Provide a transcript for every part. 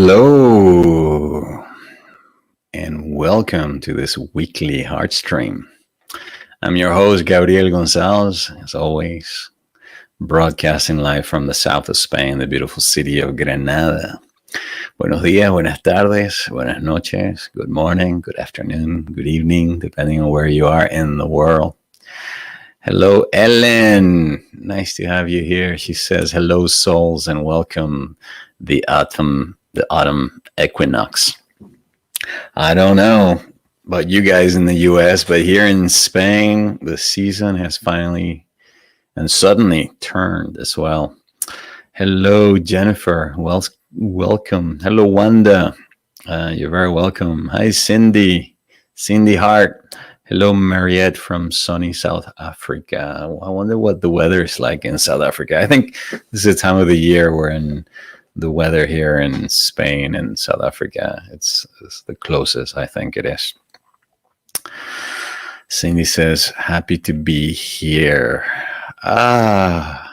Hello, and welcome to this weekly heart stream. I'm your host, Gabriel Gonsalves, as always, broadcasting live from the south of Spain, the beautiful city of Granada. Buenos días, buenas tardes, buenas noches, good morning, good afternoon, good evening, depending on where you are in the world. Hello, Ellen. Nice to have you here. She says, hello, souls, and welcome the autumn equinox. I don't know about you guys in the US, but here in Spain, the season has finally and suddenly turned as well. Hello, Jennifer. Welcome. Hello, Wanda. You're very welcome. Hi, Cindy. Cindy Hart. Hello, Mariette from sunny South Africa. I wonder what the weather is like in South Africa. I think this is the time of the year when the weather here in Spain and South Africa, it's the closest I think it is. Cindy says, happy to be here. I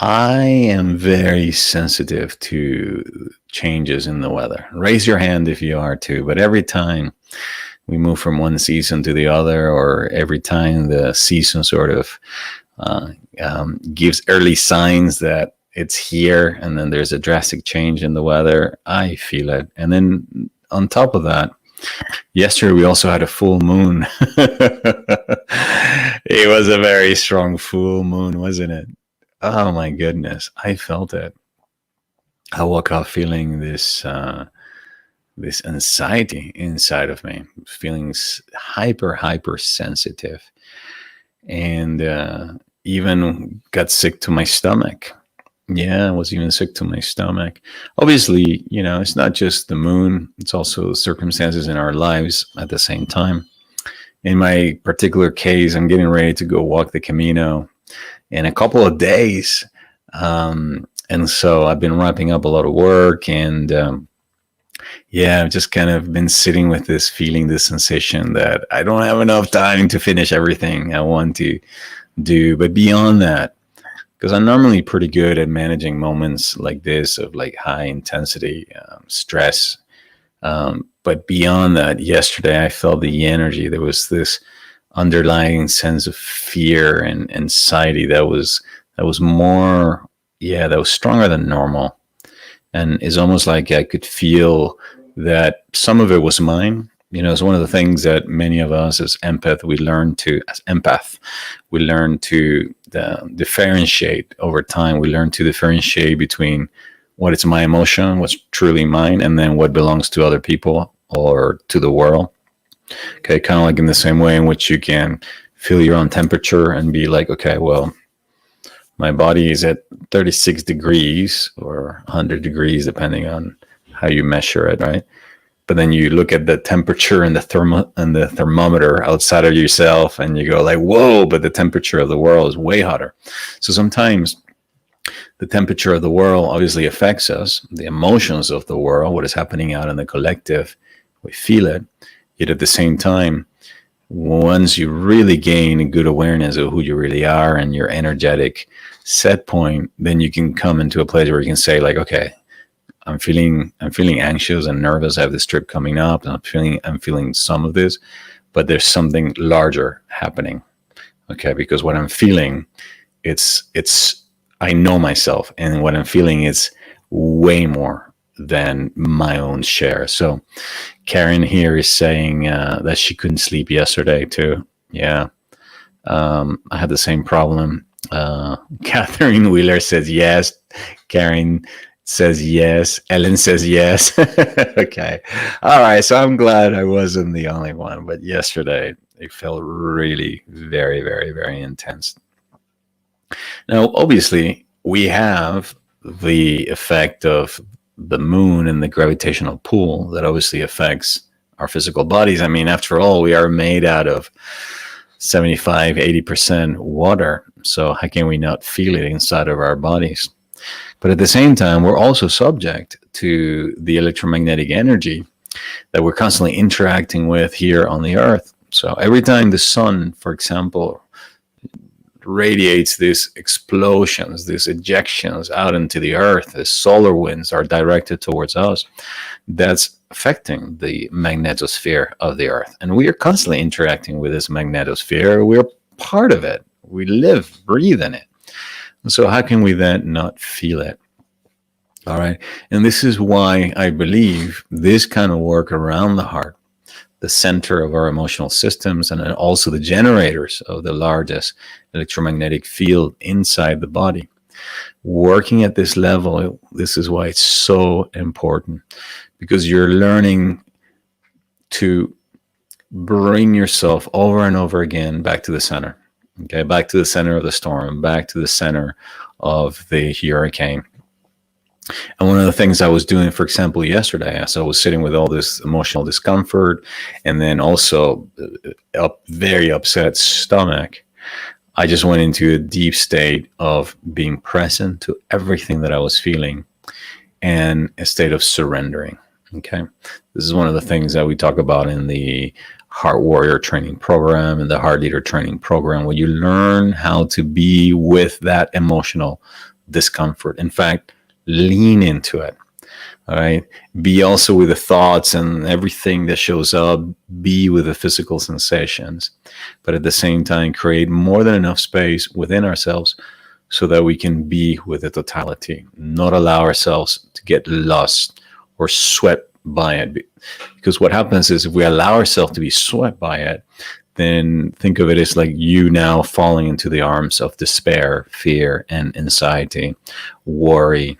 am very sensitive to changes in the weather. Raise your hand if you are too, but every time we move from one season to the other, or every time the season sort of gives early signs that it's here, and then there's a drastic change in the weather, I feel it. And then on top of that, yesterday we also had a full moon. It was a very strong full moon, wasn't it? Oh my goodness, I felt it. I woke up feeling this anxiety inside of me, feeling hyper sensitive, and even got sick to my stomach. Yeah, I was even sick to my stomach. Obviously, it's not just the moon, it's also circumstances in our lives at the same time. In my particular case, I'm getting ready to go walk the Camino in a couple of days. And so I've been wrapping up a lot of work, and I've just kind of been sitting with this feeling, this sensation that I don't have enough time to finish everything I want to do. But beyond that, because I'm normally pretty good at managing moments like this of like high intensity stress. But beyond that, yesterday I felt the energy. There was this underlying sense of fear and anxiety that was more, that was stronger than normal. And it's almost like I could feel that some of it was mine. It's one of the things that many of us as empath, we learn to differentiate over time. We learn to differentiate between what is my emotion, what's truly mine, and then what belongs to other people or to the world. Okay, kind of like in the same way in which you can feel your own temperature and be like, okay, well, my body is at 36 degrees or 100 degrees, depending on how you measure it, right? But then you look at the temperature and the thermometer outside of yourself, and you go like, whoa, but the temperature of the world is way hotter. So sometimes the temperature of the world obviously affects us, the emotions of the world, what is happening out in the collective, we feel it. Yet at the same time, once you really gain a good awareness of who you really are and your energetic set point, then you can come into a place where you can say like, okay, I'm feeling anxious and nervous. I have this trip coming up, and I'm feeling some of this, but there's something larger happening. Okay, because what I'm feeling, it's I know myself, and what I'm feeling is way more than my own share. So Karen here is saying that she couldn't sleep yesterday too. Yeah, I had the same problem. Catherine Wheeler says yes. Karen says yes. Ellen says yes. Okay. All right. So I'm glad I wasn't the only one. But yesterday, it felt really very, very, very intense. Now, obviously, we have the effect of the moon and the gravitational pull that obviously affects our physical bodies. I mean, after all, we are made out of 75, 80% water. So how can we not feel it inside of our bodies? But at the same time, we're also subject to the electromagnetic energy that we're constantly interacting with here on the earth. So every time the sun, for example, radiates these explosions, these ejections out into the earth. The solar winds are directed towards us. That's affecting the magnetosphere of the earth. And we are constantly interacting with this magnetosphere. We're part of it. We live, breathe in it. So how can we then not feel it? All right. And this is why I believe this kind of work around the heart, the center of our emotional systems, and also the generators of the largest electromagnetic field inside the body, working at this level, this is why it's so important, because you're learning to bring yourself over and over again back to the center. Okay, back to the center of the storm, back to the center of the hurricane. And one of the things I was doing, for example, yesterday, as I was sitting with all this emotional discomfort and then also very upset stomach, I just went into a deep state of being present to everything that I was feeling and a state of surrendering. Okay. This is one of the things that we talk about in the Heart Warrior training program and the Heart Leader training program, where you learn how to be with that emotional discomfort. In fact, lean into it. All right. Be also with the thoughts and everything that shows up. Be with the physical sensations, but at the same time, create more than enough space within ourselves so that we can be with the totality, not allow ourselves to get lost or swept by it. Because what happens is if we allow ourselves to be swept by it, then think of it as like you now falling into the arms of despair, fear, and anxiety, worry.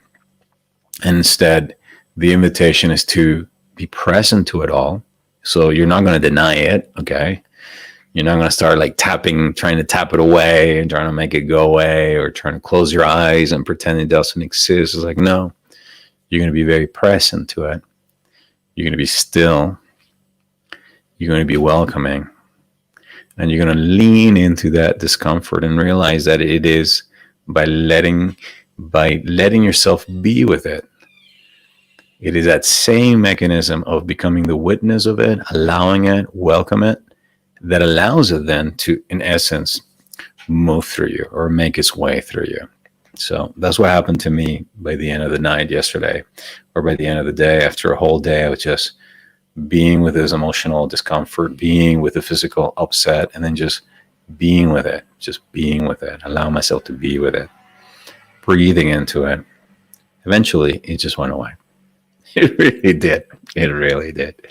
And instead, the invitation is to be present to it all. So you're not going to deny it, okay? You're not going to start like trying to tap it away and trying to make it go away, or trying to close your eyes and pretend it doesn't exist. It's like, no, you're going to be very present to it. You're going to be still. You're going to be welcoming. And you're going to lean into that discomfort and realize that it is by letting yourself be with it. It is that same mechanism of becoming the witness of it, allowing it, welcome it, that allows it then to, in essence, move through you or make its way through you. So that's what happened to me by the end of the night yesterday, or by the end of the day, after a whole day of just being with this emotional discomfort, being with the physical upset, and then just being with it, allow myself to be with it, breathing into it. Eventually, it just went away. It really did. It really did.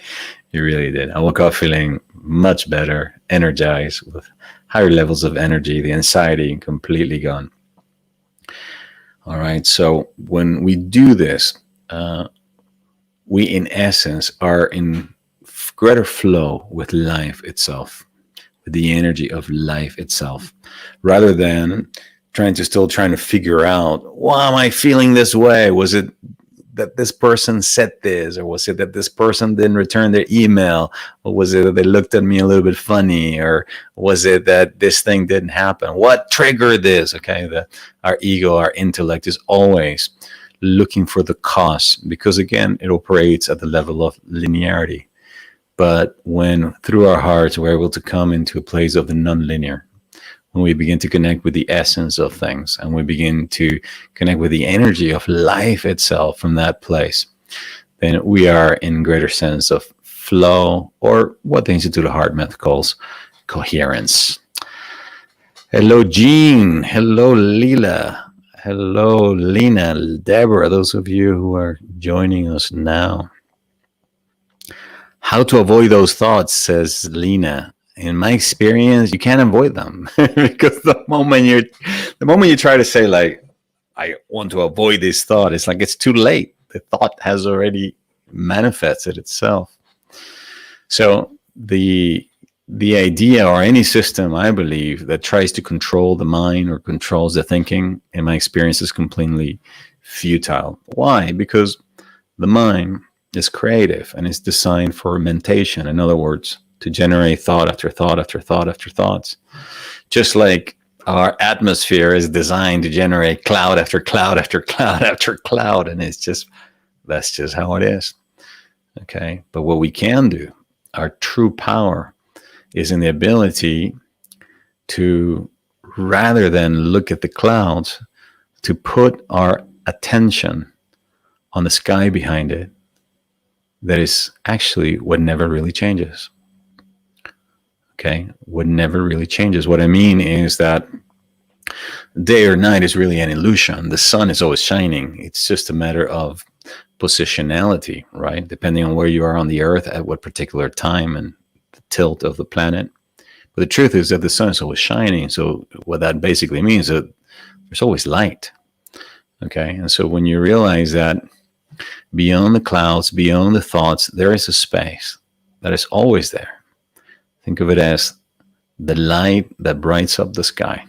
It really did. I woke up feeling much better, energized, with higher levels of energy, the anxiety completely gone. All right. So when we do this, we in essence are in greater flow with life itself, with the energy of life itself, rather than trying to figure out, why am I feeling this way? Was it that this person said this, or was it that this person didn't return their email, or was it that they looked at me a little bit funny, or was it that this thing didn't happen? What triggered this? Okay, our ego, our intellect is always looking for the cause, because again, it operates at the level of linearity. But when through our hearts we're able to come into a place of the nonlinear, when we begin to connect with the essence of things, and we begin to connect with the energy of life itself from that place, then we are in greater sense of flow, or what the Institute of Heart Math calls coherence. Hello, Jean. Hello, Leela. Hello, Lena, Deborah, those of you who are joining us now. How to avoid those thoughts, says Lena. In my experience, you can't avoid them because the moment you try to say like, I want to avoid this thought, it's like it's too late. The thought has already manifested itself. So the idea, or any system, I believe, that tries to control the mind or controls the thinking, in my experience, is completely futile. Why? Because the mind is creative and is designed for mentation. In other words, to generate thought after thought after thought after thoughts. Just like our atmosphere is designed to generate cloud after cloud after cloud after cloud. And that's just how it is. Okay. But what we can do, our true power, is in the ability to rather than look at the clouds, to put our attention on the sky behind it, that is actually what never really changes. Okay, what never really changes. What I mean is that day or night is really an illusion. The sun is always shining. It's just a matter of positionality, right? Depending on where you are on the earth at what particular time and the tilt of the planet. But the truth is that the sun is always shining. So what that basically means is that there's always light. Okay, and so when you realize that beyond the clouds, beyond the thoughts, there is a space that is always there. Think of it as the light that brights up the sky.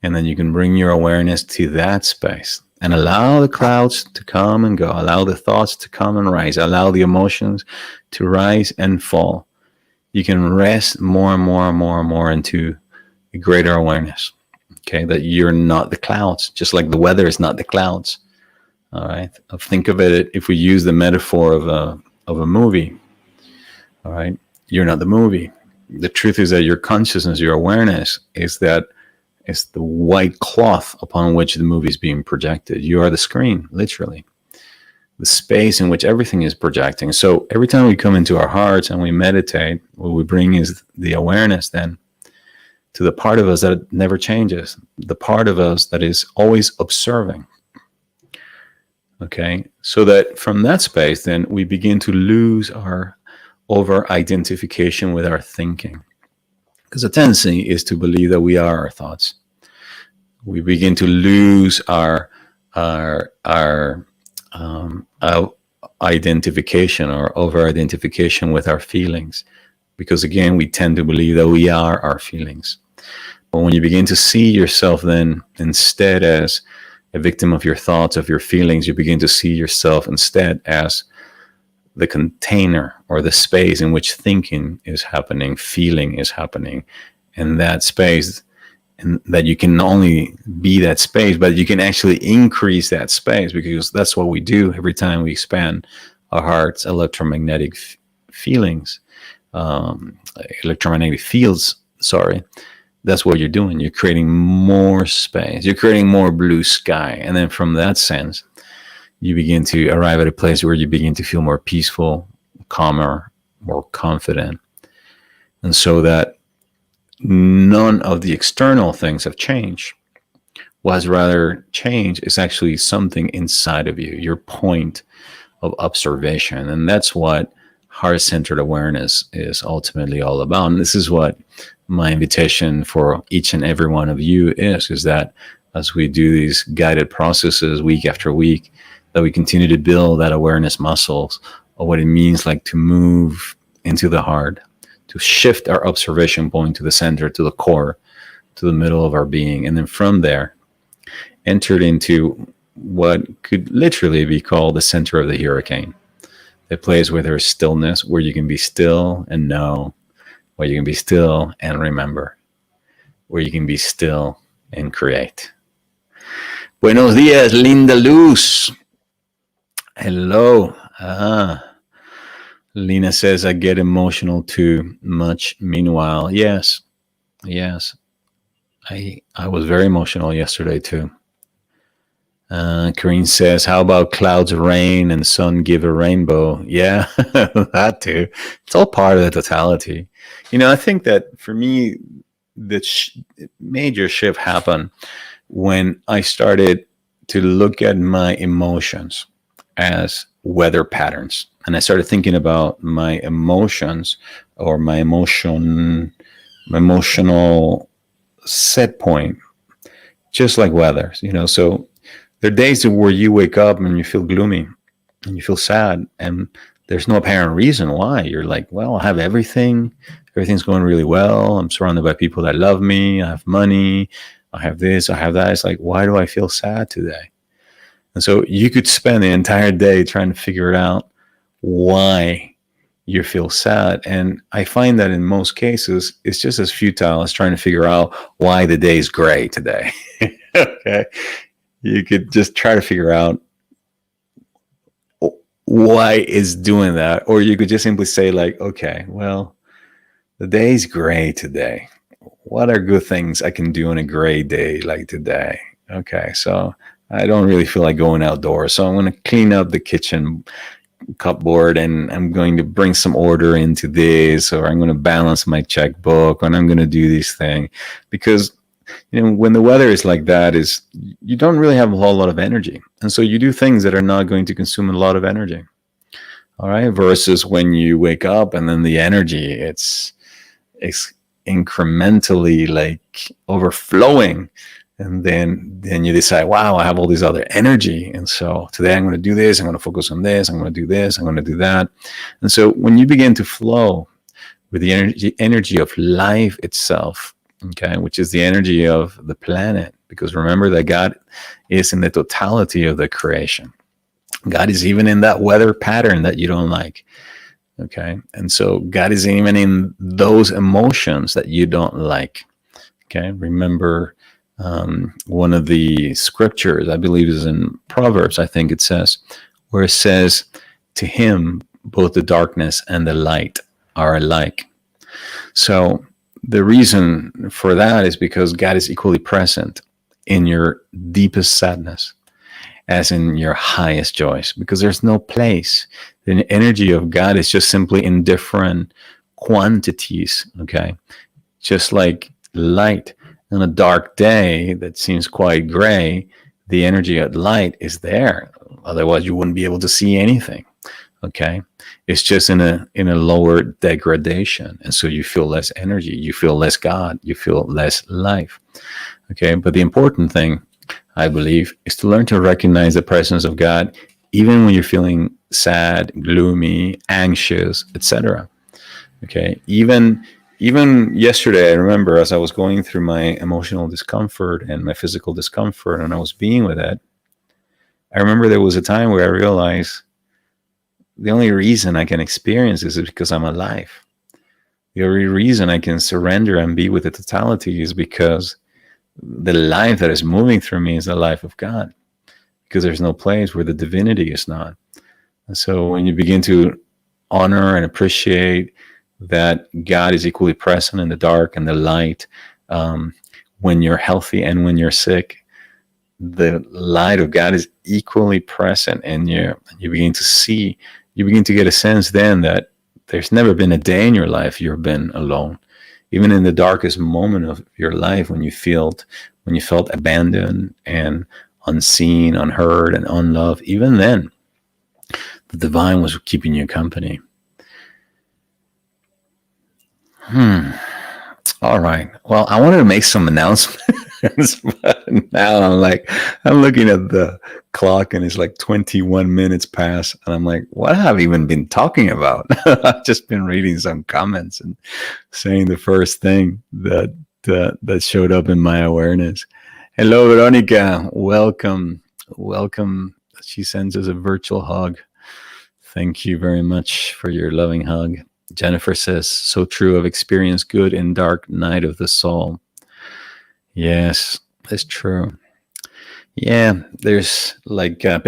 And then you can bring your awareness to that space and allow the clouds to come and go. Allow the thoughts to come and rise. Allow the emotions to rise and fall. You can rest more and more and more and more into a greater awareness. Okay, that you're not the clouds, just like the weather is not the clouds. All right. Think of it, if we use the metaphor of a movie. All right. You're not the movie. The truth is that your consciousness, your awareness is that it's the white cloth upon which the movie is being projected. You are the screen, literally. The space in which everything is projecting. So every time we come into our hearts and we meditate, what we bring is the awareness then to the part of us that never changes, the part of us that is always observing. Okay, so that from that space, then we begin to lose our over-identification with our thinking. Because the tendency is to believe that we are our thoughts. We begin to lose our identification or over-identification with our feelings. Because again, we tend to believe that we are our feelings. But when you begin to see yourself then instead as a victim of your thoughts, of your feelings, you begin to see yourself instead as the container or the space in which thinking is happening, feeling is happening. And that space, and that you can not only be that space, but you can actually increase that space, because that's what we do every time we expand our heart's electromagnetic feelings, electromagnetic fields, sorry. That's what you're doing. You're creating more space. You're creating more blue sky. And then from that sense, you begin to arrive at a place where you begin to feel more peaceful, calmer, more confident. And so that none of the external things have changed. What has rather changed is actually something inside of you, your point of observation. And that's what heart-centered awareness is ultimately all about. And this is what my invitation for each and every one of you is that as we do these guided processes week after week, that we continue to build that awareness muscles of what it means like to move into the heart, to shift our observation point to the center, to the core, to the middle of our being. And then from there, entered into what could literally be called the center of the hurricane, the place where there's stillness, where you can be still and know, where you can be still and remember, where you can be still and create. Buenos días, Linda Luz. Hello. Lena says, I get emotional too much. Meanwhile, yes. I was very emotional yesterday too. Karine says, how about clouds rain and sun give a rainbow? Yeah, that too. It's all part of the totality. I think that for me, the major shift happened when I started to look at my emotions as weather patterns. And I started thinking about my emotions or my emotional set point, just like weather, so there are days where you wake up and you feel gloomy and you feel sad, and there's no apparent reason why. You're like, well, I have everything. Everything's going really well. I'm surrounded by people that love me. I have money. I have this. I have that. It's like, why do I feel sad today? And so you could spend the entire day trying to figure out why you feel sad. And I find that in most cases, it's just as futile as trying to figure out why the day is gray today. Okay. You could just try to figure out why it's doing that. Or you could just simply say like, okay, well, the day's gray today. what are good things I can do on a gray day like today? Okay, so I don't really feel like going outdoors, so I'm going to clean up the kitchen cupboard, and I'm going to bring some order into this, or I'm going to balance my checkbook, and I'm going to do this thing. Because when the weather is like that, is you don't really have a whole lot of energy, and so you do things that are not going to consume a lot of energy. All right, versus when you wake up and then the energy, it's incrementally like overflowing, and then you decide, wow, I have all this other energy, and so today I'm going to do this, I'm going to focus on this, I'm going to do this, I'm going to do that. And so when you begin to flow with the energy of life itself, okay, which is the energy of the planet, because remember that God is in the totality of the creation. God is even in that weather pattern that you don't like. Okay. And so God is even in those emotions that you don't like. Okay. Remember, one of the scriptures, I believe is in Proverbs, I think it says, where it says, to him, both the darkness and the light are alike. So the reason for that is because God is equally present in your deepest sadness as in your highest joys, because there's no place. The energy of God is just simply in different quantities, okay? Just like light on a dark day that seems quite gray, the energy of light is there. Otherwise, you wouldn't be able to see anything, okay? It's just in a lower degradation, and so you feel less energy, you feel less God, you feel less life, okay? But the important thing, I believe, is to learn to recognize the presence of God even when you're feeling sad, gloomy, anxious, etc. Okay, even yesterday, I remember as I was going through my emotional discomfort and my physical discomfort, and I was being with it, I remember there was a time where I realized the only reason I can experience this is because I'm alive. The only reason I can surrender and be with the totality is because the life that is moving through me is the life of God, because there's no place where the divinity is not. And so when you begin to honor and appreciate that God is equally present in the dark and the light, when you're healthy and when you're sick, the light of God is equally present, and you begin to see, you begin to get a sense then that there's never been a day in your life you've been alone. Even in the darkest moment of your life, when you felt abandoned and unseen, unheard, and unloved, even then, the divine was keeping you company. All right. Well, I wanted to make some announcements, but now I'm looking at the clock and it's like 21 minutes past, and I'm like, what have I even been talking about? I've just been reading some comments and saying the first thing that showed up in my awareness. Hello, Veronica. Welcome. She sends us a virtual hug. Thank you very much for your loving hug. Jennifer says, so true. I've experienced good and dark night of the soul. Yes, that's true. Yeah, there's like Jose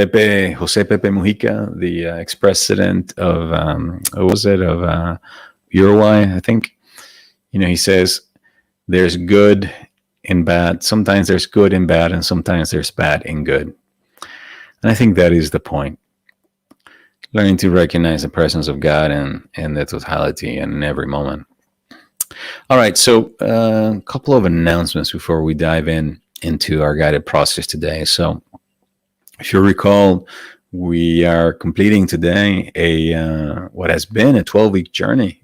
Pepe Mujica, the ex-president of, Uruguay, I think. He says there's good and bad. Sometimes there's good and bad, and sometimes there's bad and good. And I think that is the point. Learning to recognize the presence of God and the totality in every moment. All right, so a couple of announcements before we dive into our guided process today. So if you recall, we are completing today what has been a 12-week journey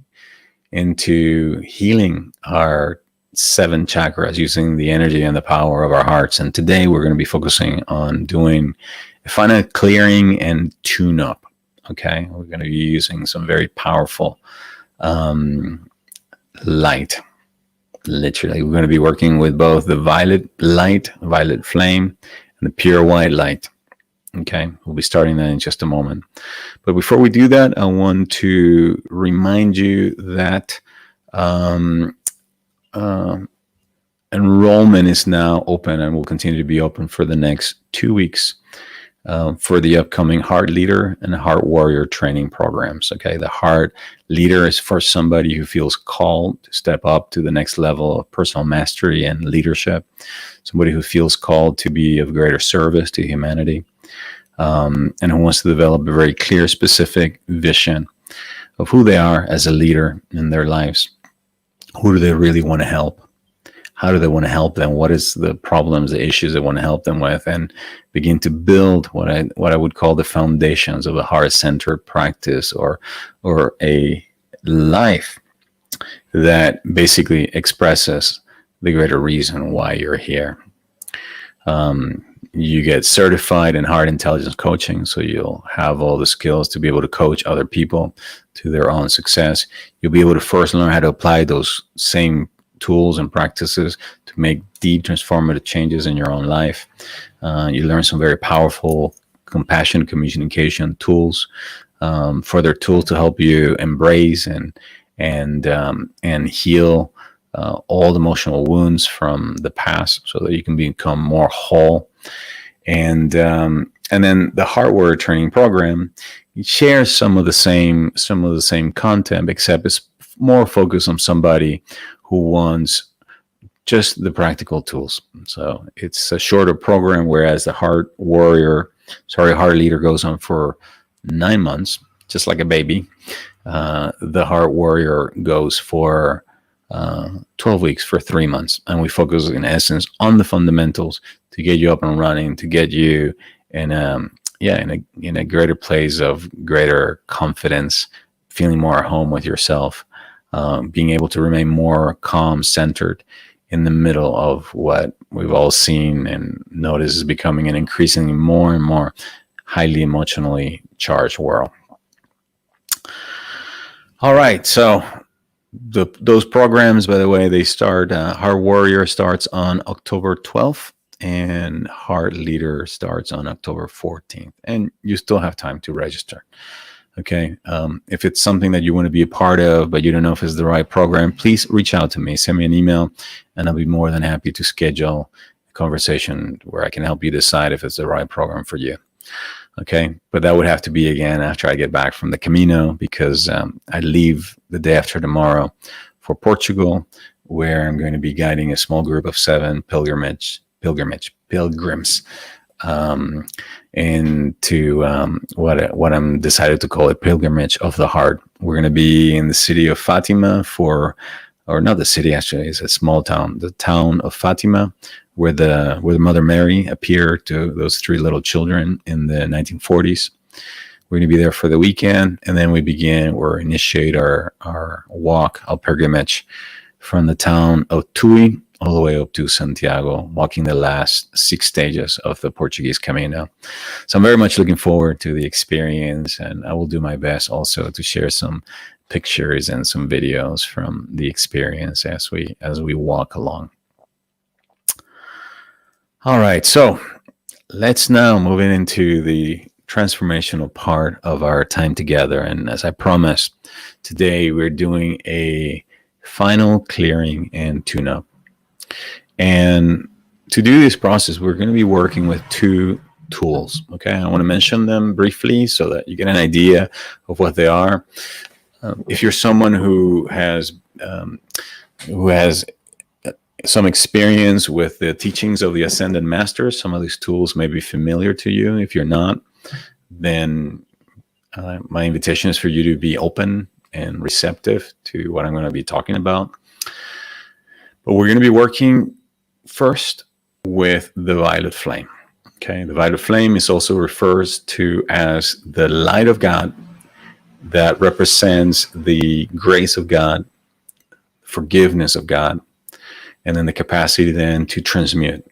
into healing our 7 chakras using the energy and the power of our hearts. And today we're going to be focusing on doing a final clearing and tune-up. Okay, we're going to be using some very powerful light. Literally, we're going to be working with both the violet light, violet flame, and the pure white light. Okay, we'll be starting that in just a moment. But before we do that, I want to remind you that enrollment is now open and will continue to be open for the next 2 weeks. for the upcoming Heart Leader and Heart Warrior training programs. Okay, the Heart Leader is for somebody who feels called to step up to the next level of personal mastery and leadership, somebody who feels called to be of greater service to humanity, and who wants to develop a very clear, specific vision of who they are as a leader in their lives. Who do they really want to help? How do they want to help them? What is the problems, the issues they want to help them with? And begin to build what I would call the foundations of a heart-centered practice or a life that basically expresses the greater reason why you're here. You get certified in heart intelligence coaching, so you'll have all the skills to be able to coach other people to their own success. You'll be able to first learn how to apply those same tools and practices to make deep transformative changes in your own life. You learn some very powerful compassion communication tools, further tools to help you embrace and heal all the emotional wounds from the past, so that you can become more whole. And then the Heart Warrior training program shares some of the same content, except it's more focused on somebody who wants just the practical tools. So it's a shorter program, whereas the Heart Leader goes on for 9 months, just like a baby. The Heart Warrior goes for 12 weeks, for 3 months, and we focus in essence on the fundamentals to get you up and running, to get you in a greater place of greater confidence, feeling more at home with yourself, being able to remain more calm, centered in the middle of what we've all seen and noticed is becoming an increasingly more and more highly emotionally charged world. All right, so those programs, by the way, they start. Heart Warrior starts on October 12th, and Heart Leader starts on October 14th, and you still have time to register. Okay, if it's something that you want to be a part of, but you don't know if it's the right program, please reach out to me. Send me an email, and I'll be more than happy to schedule a conversation where I can help you decide if it's the right program for you. Okay, but that would have to be again after I get back from the Camino, because I leave the day after tomorrow for Portugal, where I'm going to be guiding a small group of 7 pilgrims into what I'm decided to call a pilgrimage of the heart. We're going to be in the city of Fatima or not the city, actually, it's a small town, the town of Fatima, where the Mother Mary appeared to those 3 little children in the 1940s. We're going to be there for the weekend, and then we initiate our walk, our pilgrimage, from the town of Tui all the way up to Santiago, walking the last 6 stages of the Portuguese Camino. So I'm very much looking forward to the experience, and I will do my best also to share some pictures and some videos from the experience as we walk along. All right, so let's now move into the transformational part of our time together. And as I promised, today we're doing a final clearing and tune-up. And to do this process, we're going to be working with 2 tools. Okay, I want to mention them briefly so that you get an idea of what they are. If you're someone who has some experience with the teachings of the Ascended Masters, some of these tools may be familiar to you. If you're not, then my invitation is for you to be open and receptive to what I'm going to be talking about. But we're going to be working first with the violet flame. Okay, the violet flame is also refers to as the light of God that represents the grace of God, forgiveness of God, and then the capacity then to transmute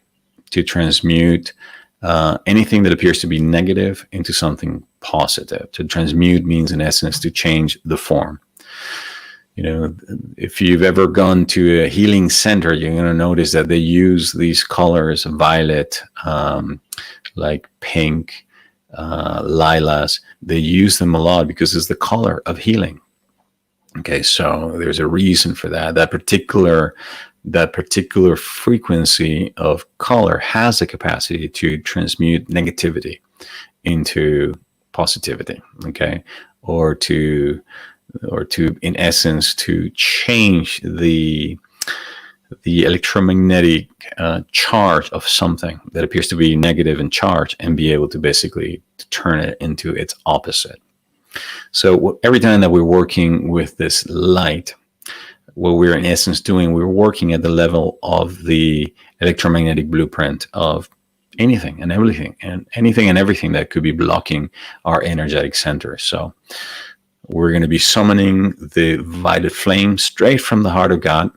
anything that appears to be negative into something positive. To transmute means, in essence, to change the form. You know, if you've ever gone to a healing center, you're going to notice that they use these colors, violet, like pink, lilas. They use them a lot because it's the color of healing. Okay, so there's a reason for that. That particular frequency of color has the capacity to transmute negativity. into positivity, okay, or to in essence to change the electromagnetic charge of something that appears to be negative in charge and be able to basically turn it into its opposite. So every time that we're working with this light, what we're in essence doing, we're working at the level of the electromagnetic blueprint of anything and everything that could be blocking our energetic center. So we're going to be summoning the violet flame straight from the heart of God.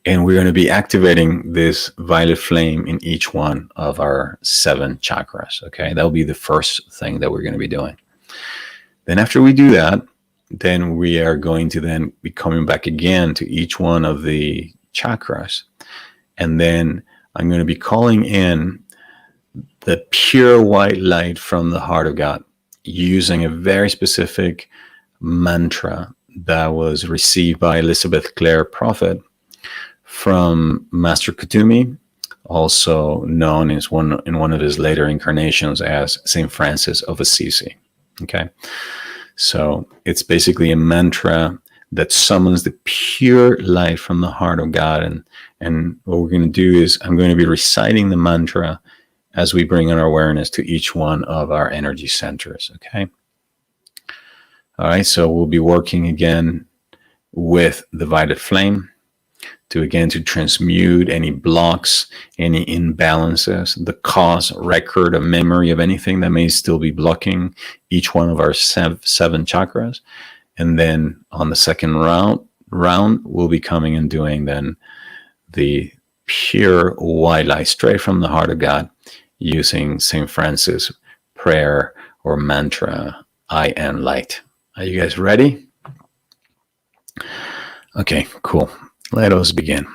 And we're going to be activating this violet flame in each one of our 7 chakras. Okay, that'll be the first thing that we're going to be doing. Then after we do that, then we are going to then be coming back again to each one of the chakras. And then I'm going to be calling in the pure white light from the heart of God using a very specific mantra that was received by Elizabeth Clare Prophet from Master Kutumi, also known as in one of his later incarnations as Saint Francis of Assisi. Okay, so it's basically a mantra that summons the pure light from the heart of God. And what we're going to do is I'm going to be reciting the mantra as we bring our awareness to each one of our energy centers. Okay. All right. So we'll be working again with the violet flame to transmute any blocks, any imbalances, the cause, record, or memory of anything that may still be blocking each one of our 7 chakras. And then on the second round, we'll be coming and doing then the pure white light straight from the heart of God using St. Francis prayer or mantra, I am light. Are you guys ready? Okay, cool. Let us begin.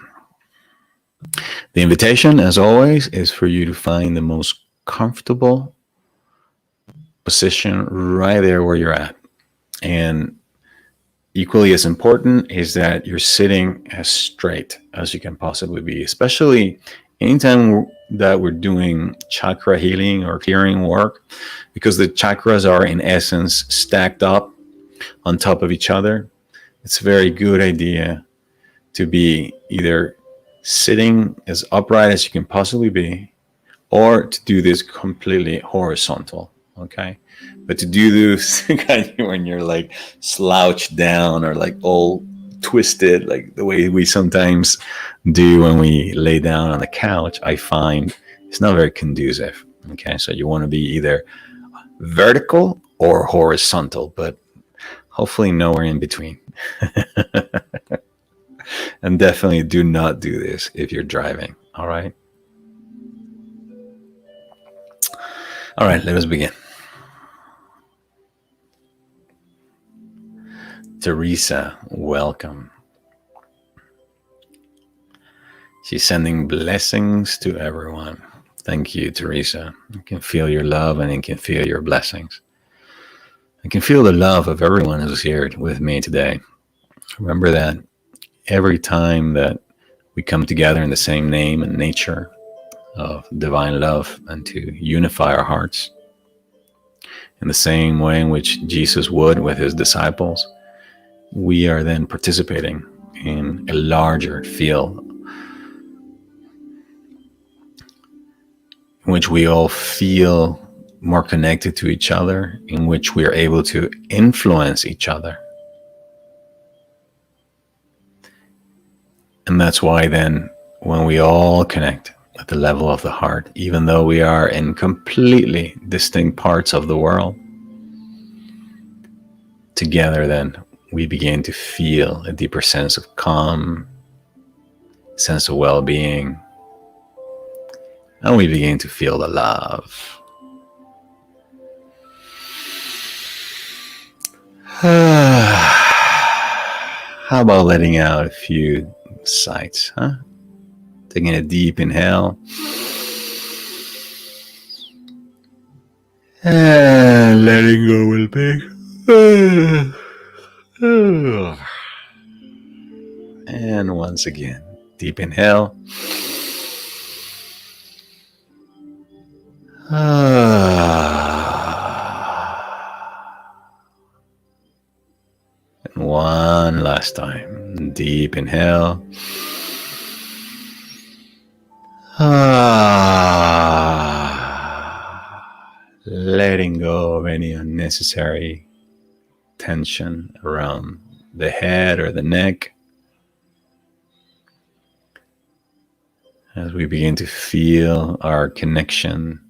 The invitation, as always, is for you to find the most comfortable position right there where you're at. And equally as important is that you're sitting as straight as you can possibly be, especially anytime that we're doing chakra healing or clearing work, because the chakras are in essence stacked up on top of each other. It's a very good idea to be either sitting as upright as you can possibly be, or to do this completely horizontal, okay? But to do this when you're like slouched down or like all twisted, like the way we sometimes do when we lay down on the couch, I find it's not very conducive, okay? So you want to be either vertical or horizontal, but hopefully nowhere in between. And definitely do not do this if you're driving. All right. All right, let us begin. Teresa, welcome. She's sending blessings to everyone. Thank you, Teresa. I can feel your love and I can feel your blessings. I can feel the love of everyone who's here with me today. Remember that every time that we come together in the same name and nature of divine love and to unify our hearts in the same way in which Jesus would with his disciples, we are then participating in a larger field in which we all feel more connected to each other, in which we are able to influence each other. And that's why then when we all connect at the level of the heart, even though we are in completely distinct parts of the world, together then we begin to feel a deeper sense of calm, sense of well-being, and we begin to feel the love. How about letting out a few sighs, huh? Taking a deep inhale. And letting go will be. And once again, deep inhale. And one last time. Deep inhale. Letting go of any unnecessary tension around the head or the neck. As we begin to feel our connection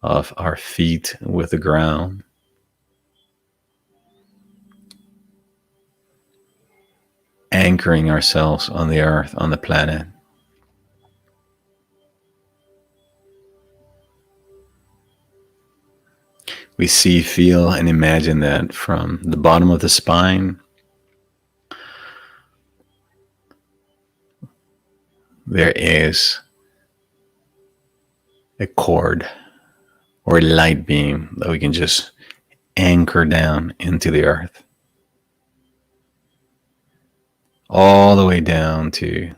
of our feet with the ground. Anchoring ourselves on the earth, on the planet. We see, feel, and imagine that from the bottom of the spine, there is a cord or a light beam that we can just anchor down into the earth. All the way down to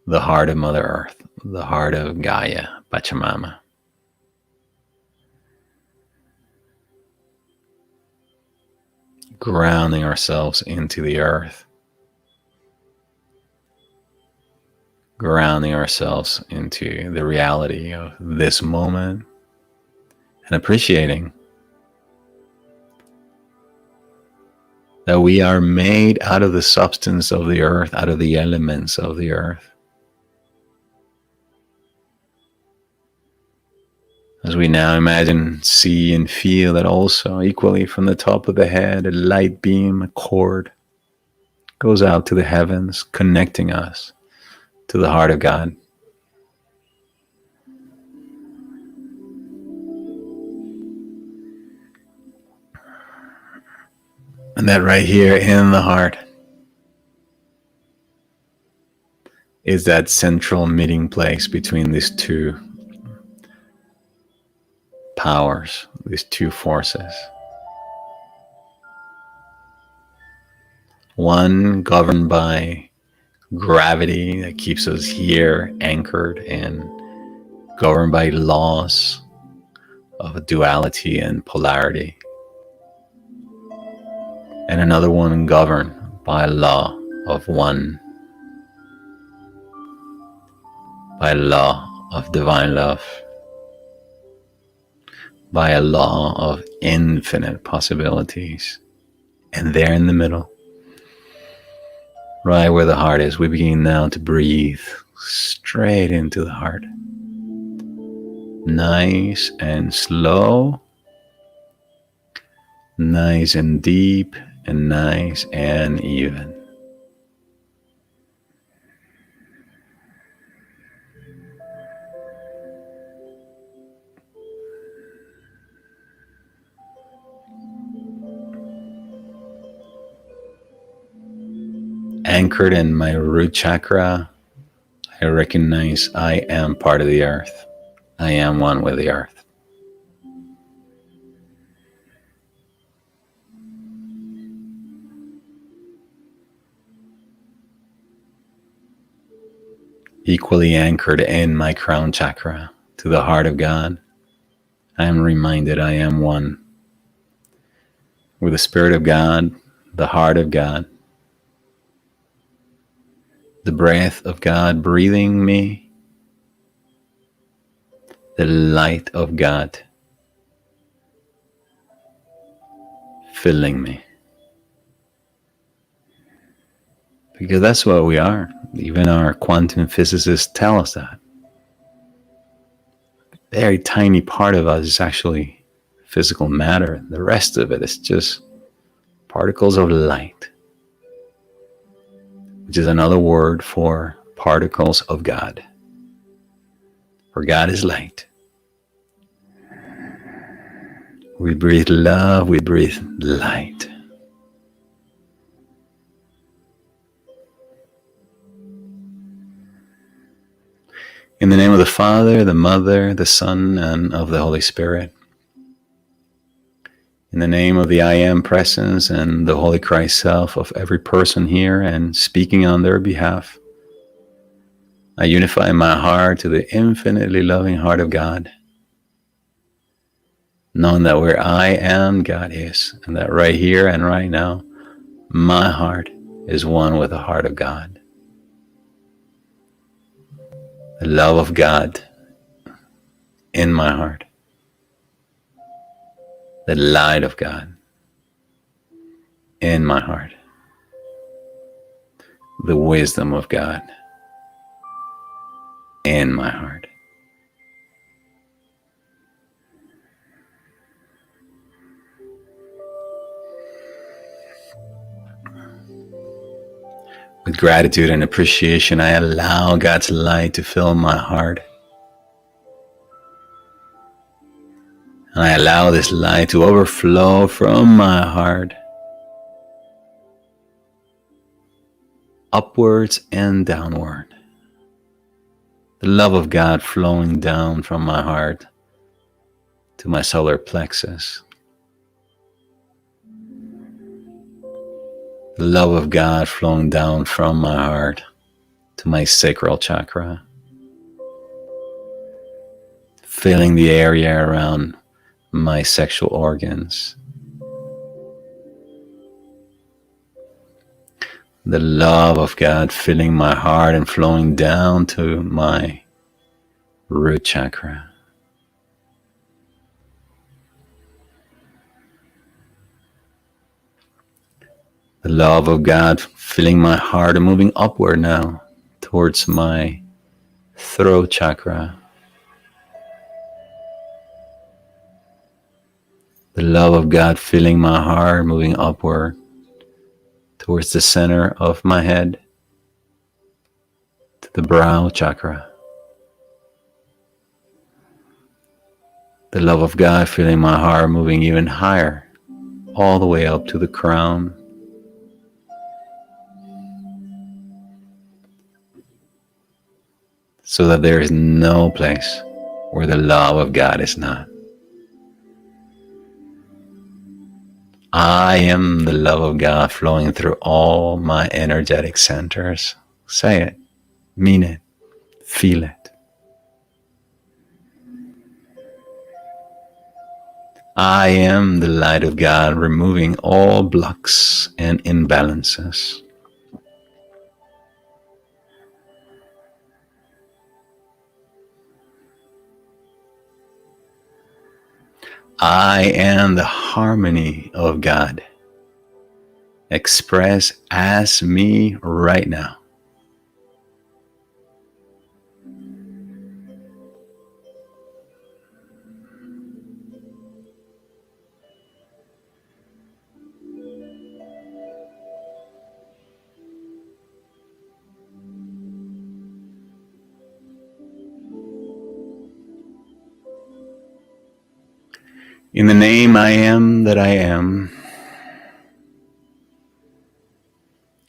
the heart of Mother Earth, the heart of Gaia, Pachamama. Grounding ourselves into the earth. Grounding ourselves into the reality of this moment and appreciating that we are made out of the substance of the earth, out of the elements of the earth. As we now imagine, see, and feel that also equally from the top of the head, a light beam, a cord goes out to the heavens, connecting us to the heart of God. And that right here in the heart is that central meeting place between these two powers, these two forces. One governed by gravity that keeps us here anchored and governed by laws of duality and polarity. And another one governed by a law of one, by a law of divine love, by a law of infinite possibilities. And there in the middle, right where the heart is, we begin now to breathe straight into the heart. Nice and slow, nice and deep, and nice and even. Anchored in my root chakra, I recognize I am part of the earth. I am one with the earth. Equally anchored in my crown chakra to the heart of God, I am reminded I am one with the Spirit of God, the heart of God, the breath of God breathing me, the light of God filling me. Because that's what we are. Even our quantum physicists tell us that. A very tiny part of us is actually physical matter. The rest of it is just particles of light, which is another word for particles of God. For God is light. We breathe love, we breathe light. In the name of the Father, the Mother, the Son, and of the Holy Spirit. In the name of the I Am Presence and the Holy Christ Self of every person here and speaking on their behalf, I unify my heart to the infinitely loving heart of God, knowing that where I am, God is, and that right here and right now, my heart is one with the heart of God. The love of God in my heart, the light of God in my heart, the wisdom of God in my heart. With gratitude and appreciation, I allow God's light to fill my heart. And I allow this light to overflow from my heart upwards and downward. The love of God flowing down from my heart to my solar plexus. The love of God flowing down from my heart to my sacral chakra, filling the area around my sexual organs. The love of God filling my heart and flowing down to my root chakra. The love of God filling my heart and moving upward now towards my throat chakra. The love of God filling my heart, moving upward towards the center of my head, to the brow chakra. The love of God filling my heart, moving even higher, all the way up to the crown. So that there is no place where the love of God is not. I am the love of God flowing through all my energetic centers. Say it, mean it, feel it. I am the light of God, removing all blocks and imbalances. I am the harmony of God, expressed as me right now. In the name I am that I am,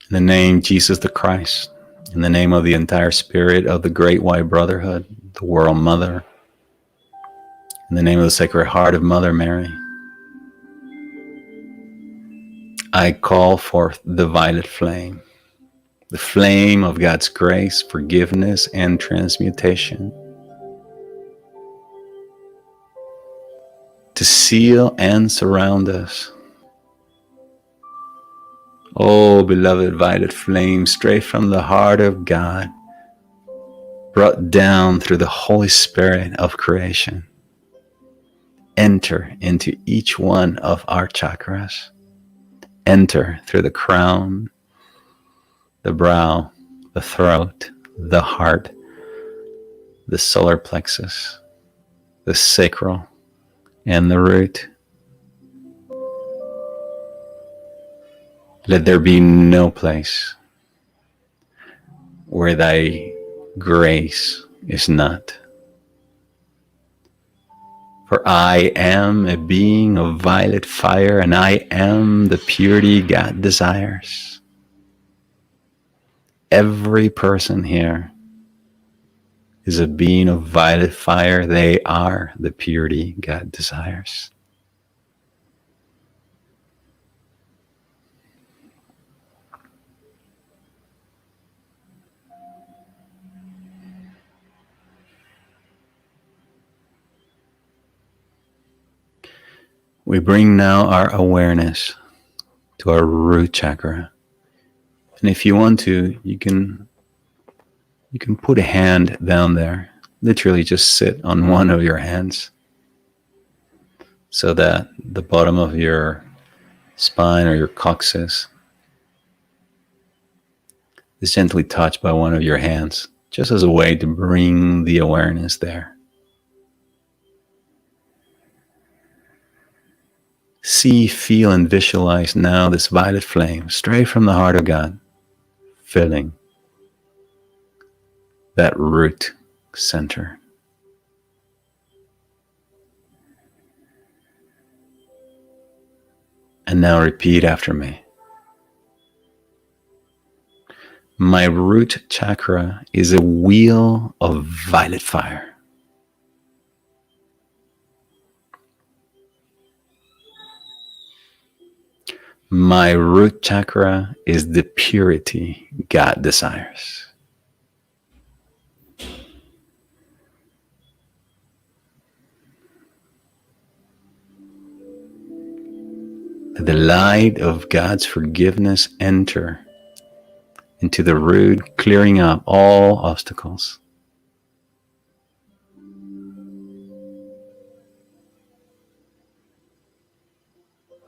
in the name Jesus the Christ, in the name of the entire spirit of the Great White Brotherhood, the World Mother, in the name of the Sacred Heart of Mother Mary, I call forth the violet flame, the flame of God's grace, forgiveness, and transmutation, to seal and surround us. Oh, beloved violet flame, straight from the heart of God, brought down through the Holy Spirit of creation. Enter into each one of our chakras. Enter through the crown, the brow, the throat, the heart, the solar plexus, the sacral, and the root. Let there be no place where thy grace is not. For I am a being of violet fire, and I am the purity God desires. Every person here is a being of violet fire. They are the purity God desires. We bring now our awareness to our root chakra. And if you want to, you can put a hand down there. Literally just sit on one of your hands so that the bottom of your spine or your coccyx is gently touched by one of your hands, just as a way to bring the awareness there. See, feel, and visualize now this violet flame straight from the heart of God, filling that root center. And now repeat after me. My root chakra is a wheel of violet fire. My root chakra is the purity God desires. Let the light of God's forgiveness enter into the root, clearing up all obstacles.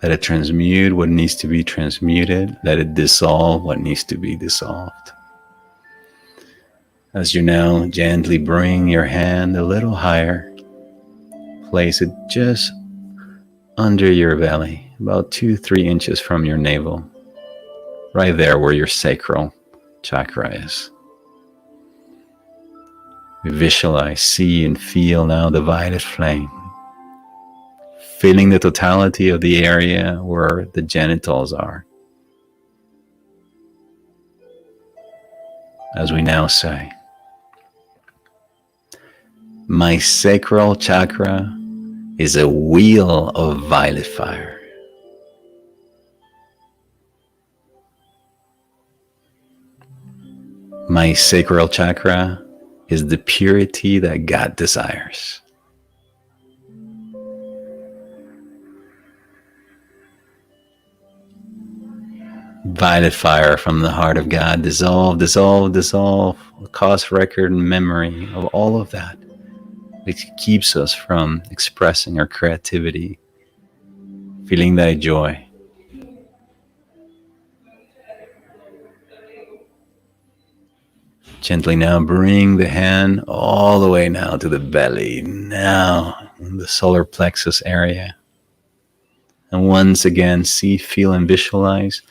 Let it transmute what needs to be transmuted. Let it dissolve what needs to be dissolved. As you now gently bring your hand a little higher, place it just under your belly, about 2-3 inches from your navel, right there where your sacral chakra is. Visualize, see, and feel now the violet flame, filling the totality of the area where the genitals are. As we now say, my sacral chakra is a wheel of violet fire. My sacral chakra is the purity that God desires. Violet fire from the heart of God, dissolve, dissolve, dissolve, cause record and memory of all of that which keeps us from expressing our creativity, feeling that joy. Gently now bring the hand all the way now to the belly, now in the solar plexus area. And once again, see, feel, and visualize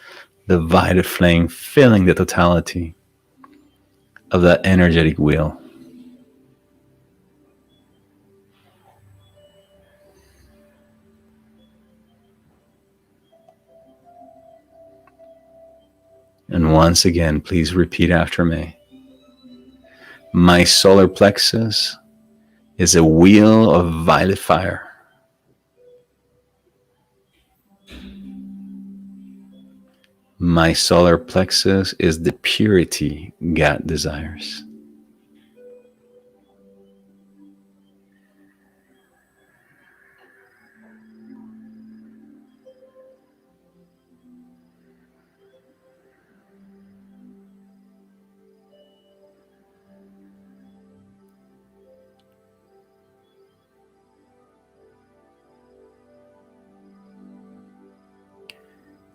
the violet flame filling the totality of that energetic wheel. And once again, please repeat after me. My solar plexus is a wheel of violet fire. My solar plexus is the purity God desires.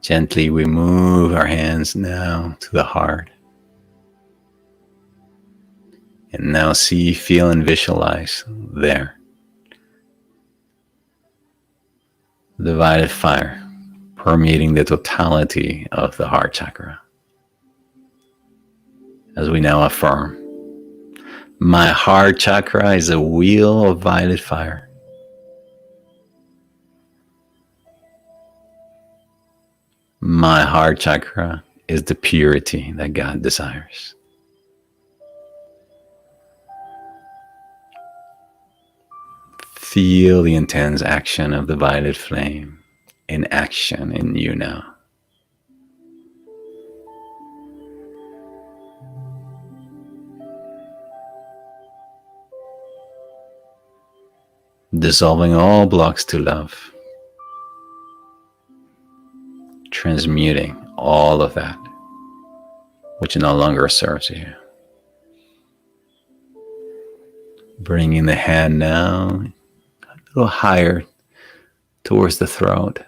Gently, we move our hands now to the heart. And now see, feel, and visualize there the violet fire permeating the totality of the heart chakra. As we now affirm, my heart chakra is a wheel of violet fire. My heart chakra is the purity that God desires. Feel the intense action of the violet flame in action in you now. Dissolving all blocks to love. transmuting all of that which no longer serves you. Bringing the hand now a little higher towards the throat.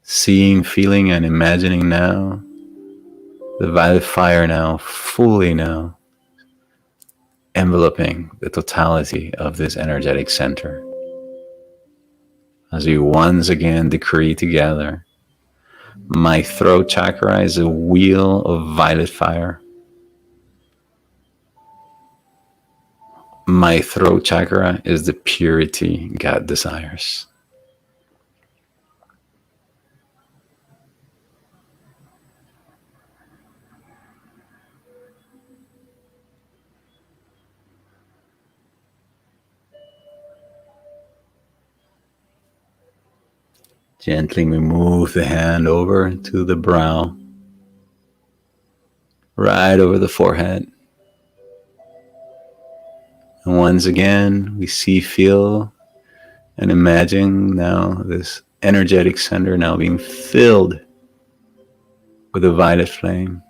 Seeing, feeling, and imagining now the violet fire now fully now enveloping the totality of this energetic center. As we once again decree together, my throat chakra is a wheel of violet fire. My throat chakra is the purity God desires. Gently we move the hand over to the brow, right over the forehead. And once again, we see, feel, and imagine now this energetic center now being filled with a violet flame.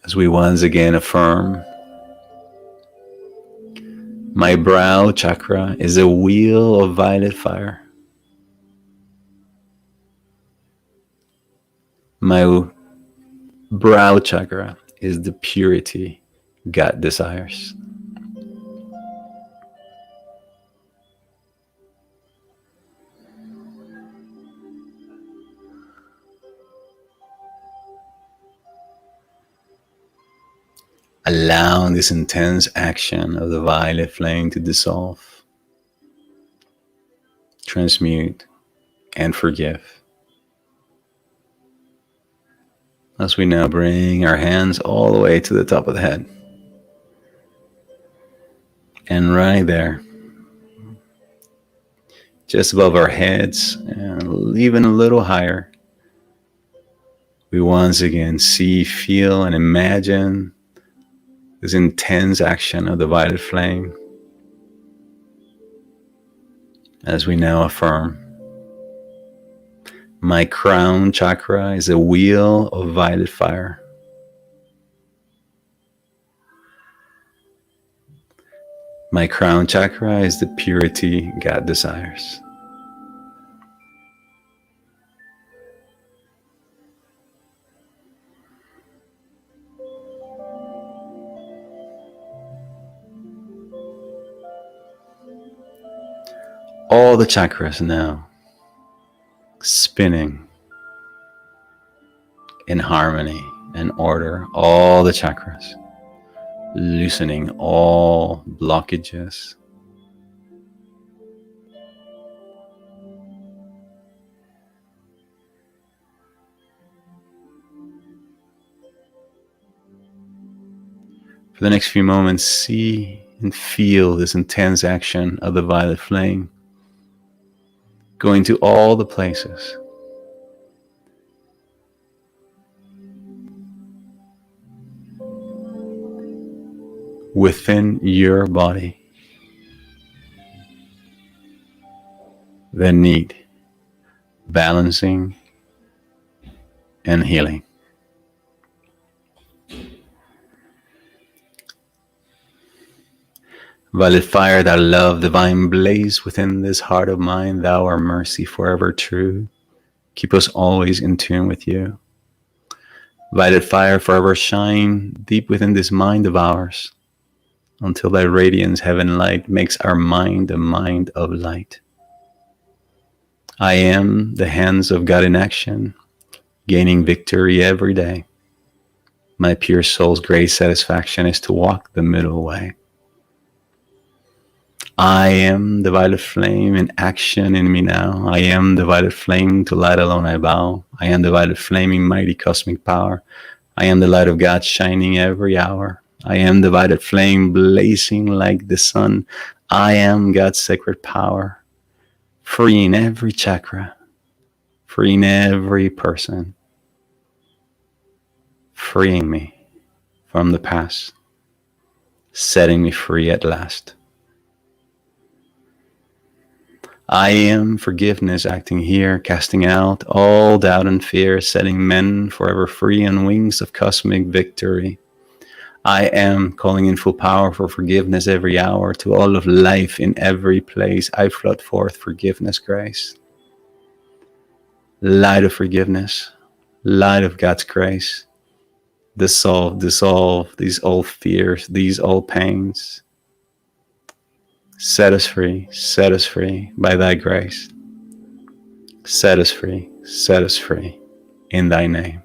As we once again affirm, my brow chakra is a wheel of violet fire. My brow chakra is the purity God desires. Allowing this intense action of the violet flame to dissolve, transmute, and forgive. As we now bring our hands all the way to the top of the head. And right there, just above our heads and even a little higher, we once again see, feel, and imagine this intense action of the violet flame. As we now affirm, my crown chakra is a wheel of violet fire. My crown chakra is the purity God desires. All the chakras now spinning in harmony and order. All the chakras loosening all blockages. For the next few moments, see and feel this intense action of the violet flame going to all the places within your body that need balancing and healing. Violet fire, thou love divine, blaze within this heart of mine. Thou art mercy forever true. Keep us always in tune with you. Violet fire, forever shine deep within this mind of ours, until thy radiance, heaven light, makes our mind a mind of light. I am the hands of God in action, gaining victory every day. My pure soul's great satisfaction is to walk the middle way. I am the violet flame in action in me now. I am the violet flame, to light alone I bow. I am the violet flaming mighty cosmic power. I am the light of God shining every hour. I am the violet flame blazing like the sun. I am God's sacred power, freeing every chakra, freeing every person, freeing me from the past, setting me free at last. I am forgiveness acting here, casting out all doubt and fear, setting men forever free on wings of cosmic victory. I am calling in full power for forgiveness every hour to all of life in every place. I flood forth forgiveness, grace. Light of forgiveness, light of God's grace. Dissolve, dissolve these old fears, these old pains. Set us free by thy grace. Set us free in thy name.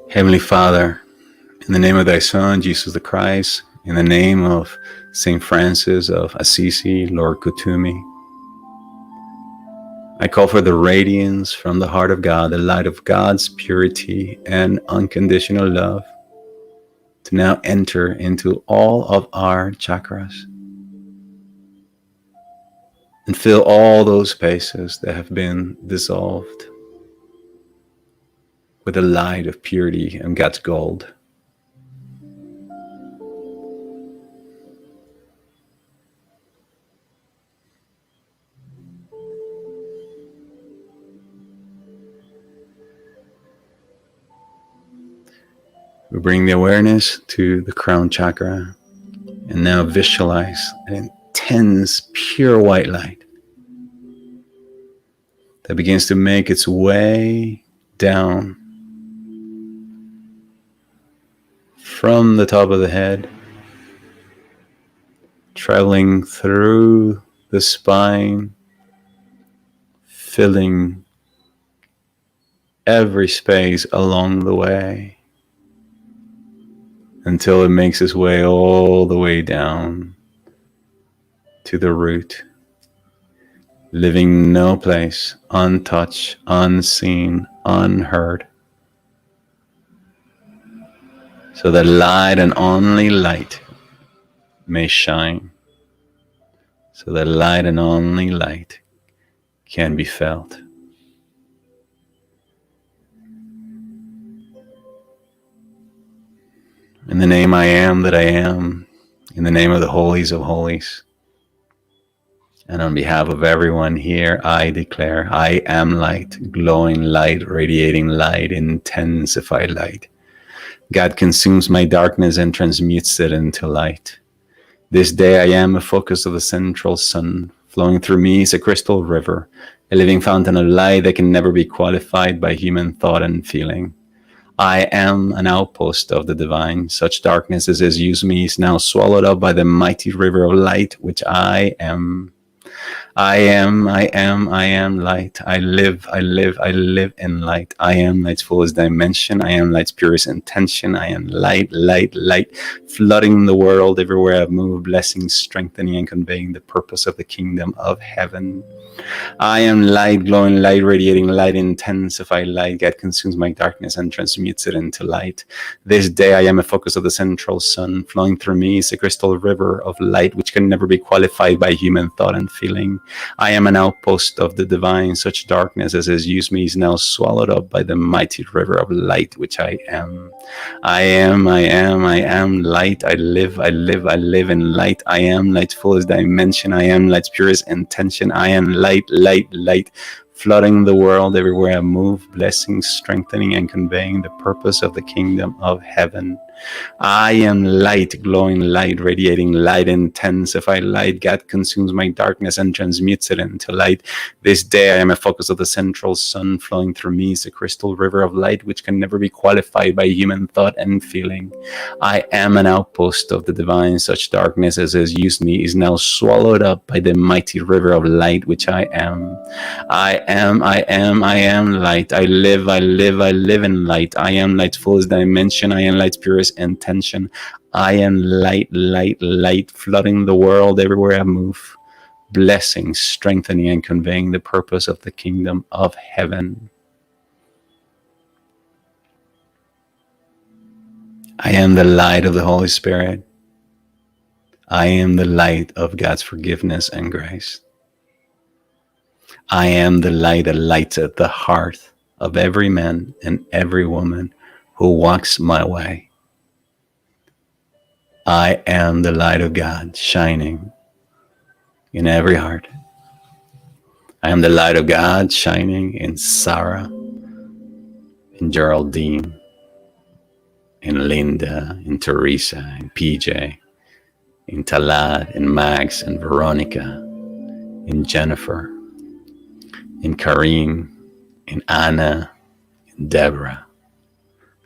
Heavenly Father, in the name of thy Son, Jesus the Christ, in the name of Saint Francis of Assisi, Lord Kutumi, I call for the radiance from the heart of God, the light of God's purity and unconditional love, to now enter into all of our chakras and fill all those spaces that have been dissolved with the light of purity and God's gold. We bring the awareness to the crown chakra and now visualize an intense, pure white light that begins to make its way down from the top of the head, traveling through the spine, filling every space along the way until it makes its way all the way down to the root, leaving no place untouched, unseen, unheard, so that light and only light may shine, so that light and only light can be felt. In the name I am that I am, in the name of the holies of holies, and on behalf of everyone here, I declare I am light, glowing light, radiating light, intensified light. God consumes my darkness and transmutes it into light. This day I am a focus of the central sun. Flowing through me is a crystal river, a living fountain of light that can never be qualified by human thought and feeling. I am an outpost of the divine. Such darkness as has used me is now swallowed up by the mighty river of light, which I am. I am light. I live in light. I am light's fullest dimension. I am light's purest intention. I am light, flooding the world everywhere I move, blessing, strengthening, and conveying the purpose of the kingdom of heaven. I am light, glowing light, radiating light, intensified light. God consumes my darkness and transmutes it into light. This day I am a focus of the central sun. Flowing through me is a crystal river of light which can never be qualified by human thought and feeling. I am an outpost of the divine. Such darkness as has used me is now swallowed up by the mighty river of light which I am. I am light. I live in light. I am light's fullest dimension. I am light's purest intention. I am light, flooding the world everywhere I move, blessing, strengthening, and conveying the purpose of the kingdom of heaven. I am light, glowing light, radiating light, intensified light. God consumes my darkness and transmutes it into light. This day I am a focus of the central sun. Flowing through me is a crystal river of light which can never be qualified by human thought and feeling. I am an outpost of the divine. Such darkness as has used me is now swallowed up by the mighty river of light which I am. I am light. I live in light. I am light's fullest dimension. I am light's purest intention. I am light, flooding the world everywhere I move, blessing, strengthening, and conveying the purpose of the kingdom of heaven. I am the light of the Holy Spirit. I am the light of God's forgiveness and grace. I am the light that lights at the heart of every man and every woman who walks my way. I am the light of God shining in every heart. I am the light of God shining in Sarah, in Geraldine, in Linda, in Teresa, in PJ, in Talad, in Max, in Veronica, in Jennifer, in Karim, in Anna, in Deborah.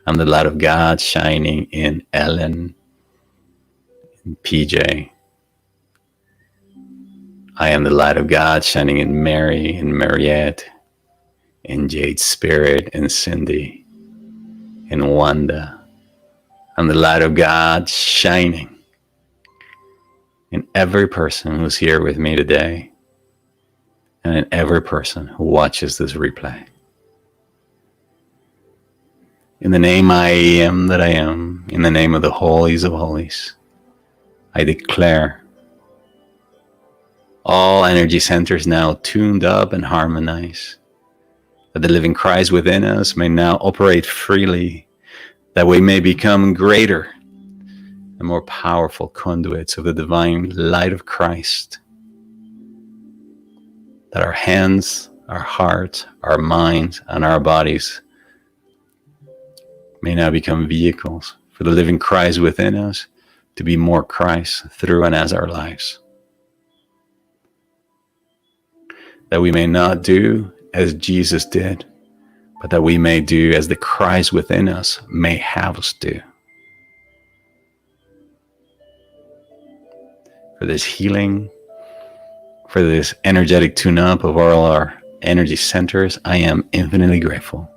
I'm the light of God shining in Ellen, in PJ. I am the light of God shining in Mary, in Mariette, in Jade's Spirit, in Cindy, in Wanda. I'm the light of God shining in every person who's here with me today, and in every person who watches this replay. In the name I am that I am, in the name of the holies of holies, I declare all energy centers now tuned up and harmonized, that the living Christ within us may now operate freely, that we may become greater and more powerful conduits of the divine light of Christ, that our hands, our heart, our minds, and our bodies may now become vehicles for the living Christ within us to be more Christ through and as our lives. That we may not do as Jesus did, but that we may do as the Christ within us may have us do. For this healing, for this energetic tune-up of all our energy centers, I am infinitely grateful.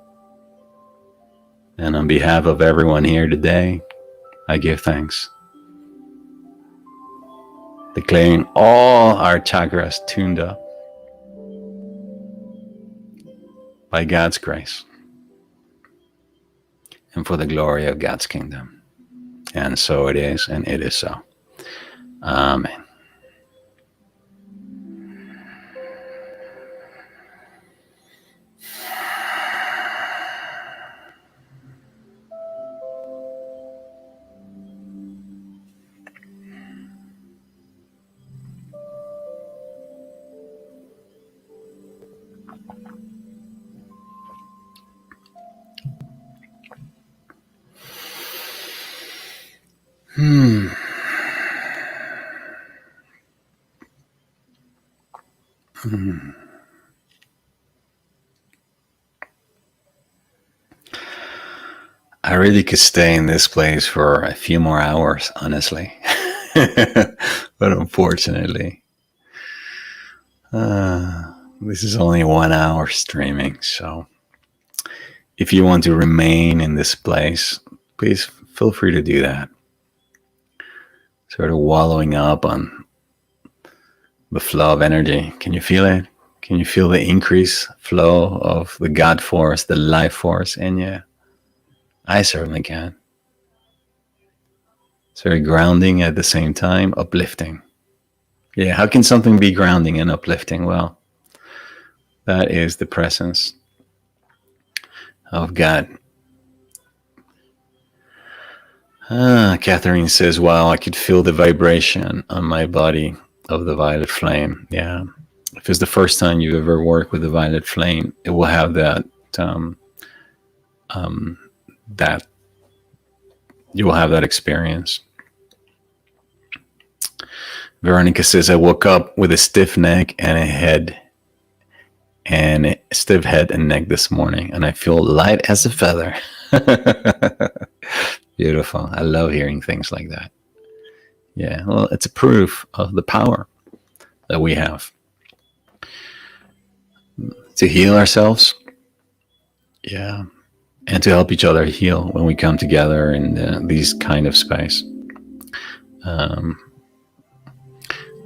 And on behalf of everyone here today, I give thanks. Declaring all our chakras tuned up by God's grace and for the glory of God's kingdom. And so it is, and it is so. Amen. I really could stay in this place for a few more hours, honestly. But unfortunately, this is only 1 hour streaming. So if you want to remain in this place, please feel free to do that. Sort of wallowing up on the flow of energy. Can you feel it? Can you feel the increased flow of the God force, the life force in you? I certainly can. It's very grounding at the same time, uplifting. Yeah, how can something be grounding and uplifting? Well, that is the presence of God. Catherine says, wow, I could feel the vibration on my body of the violet flame. Yeah. If it's the first time you've ever worked with the violet flame, it will have that that you will have that experience. Veronica says, I woke up with a stiff neck and a stiff head and neck this morning, and I feel light as a feather. Beautiful. I love hearing things like that. Yeah, well, it's a proof of the power that we have to heal ourselves. Yeah. And to help each other heal when we come together in these kind of space.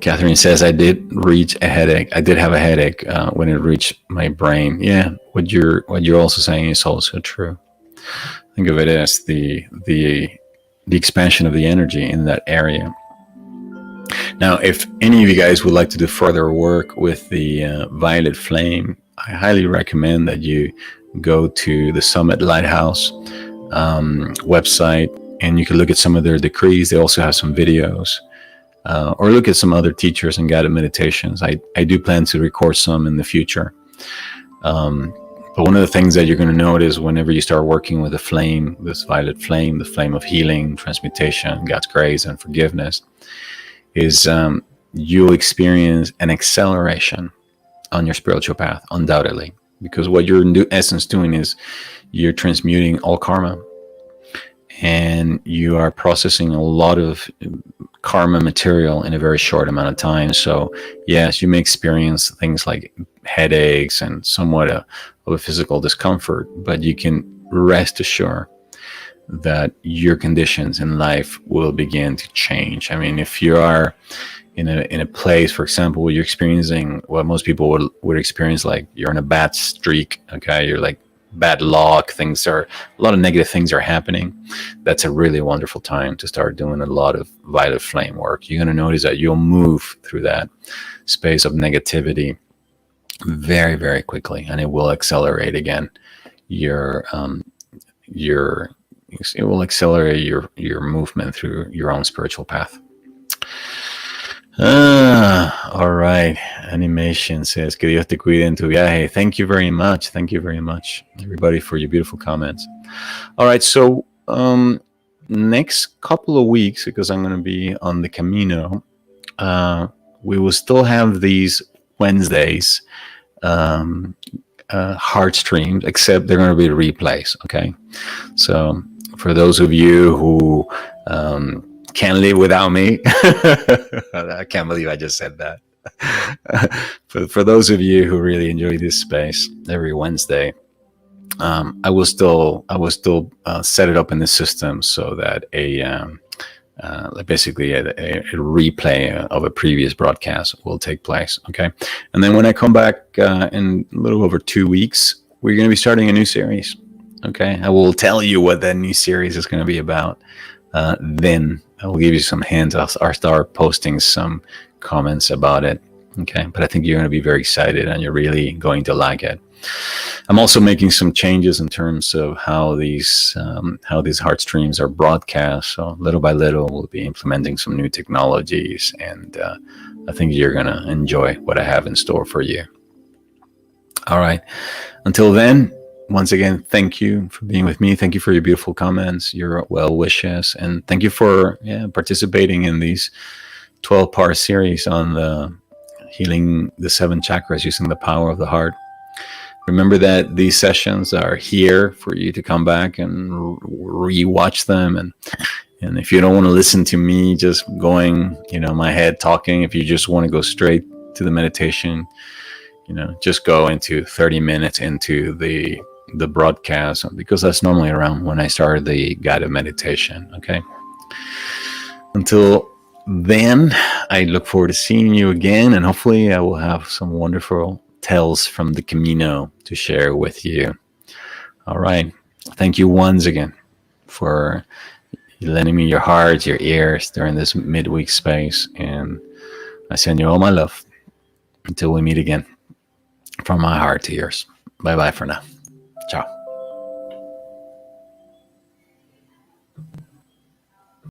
Catherine says, I did reach a headache. I did have a headache when it reached my brain. Yeah, what you're also saying is also true. Think of it as the expansion of the energy in that area. Now, if any of you guys would like to do further work with the violet flame, I highly recommend that you go to the Summit Lighthouse website, and you can look at some of their decrees. They also have some videos, or look at some other teachers and guided meditations. I do plan to record some in the future. But one of the things that you're going to notice whenever you start working with the flame, this violet flame, the flame of healing, transmutation, God's grace, and forgiveness, is you'll experience an acceleration on your spiritual path, undoubtedly. Because what you're in essence doing is you're transmuting all karma, and you are processing a lot of karma material in a very short amount of time. So yes, you may experience things like headaches and somewhat of a physical discomfort, but you can rest assured that your conditions in life will begin to change. I mean, if you are in a place, for example, where you're experiencing what most people would experience, like you're in a bad streak, okay, you're like bad luck, a lot of negative things are happening, that's a really wonderful time to start doing a lot of violet flame work. You're going to notice that you'll move through that space of negativity very, very quickly, and it will accelerate again it will accelerate your movement through your own spiritual path. All right. Animation says, que Dios te cuide en tu viaje. Thank you very much. Thank you very much, everybody, for your beautiful comments. All right. So next couple of weeks, because I'm going to be on the Camino, we will still have these Wednesdays heart streams, except they're going to be replays. Okay. So for those of you who can't live without me, I can't believe I just said that. For those of you who really enjoy this space every Wednesday, I will still set it up in the system so that basically a replay of a previous broadcast will take place. Okay, and then when I come back in a little over 2 weeks, we're going to be starting a new series. Okay, I will tell you what that new series is going to be about. Then I will give you some hints. I'll start posting some comments about it. Okay, but I think you're going to be very excited and you're really going to like it. I'm also making some changes in terms of how these heart streams are broadcast. So little by little, we'll be implementing some new technologies, and I think you're going to enjoy what I have in store for you. All right. Until then, once again, thank you for being with me. Thank you for your beautiful comments, your well wishes, and thank you for participating in these 12-part series on the healing the 7 chakras using the power of the heart. Remember that these sessions are here for you to come back and re-watch them. And if you don't want to listen to me just going, my head talking, if you just want to go straight to the meditation, just go into 30 minutes into the broadcast, because that's normally around when I started the guided meditation. Okay. Until then, I look forward to seeing you again, and hopefully I will have some wonderful tales from the Camino to share with you. All right. Thank you once again for lending me your heart, your ears during this midweek space, and I send you all my love until we meet again. From my heart to yours. Bye-bye for now. Ciao.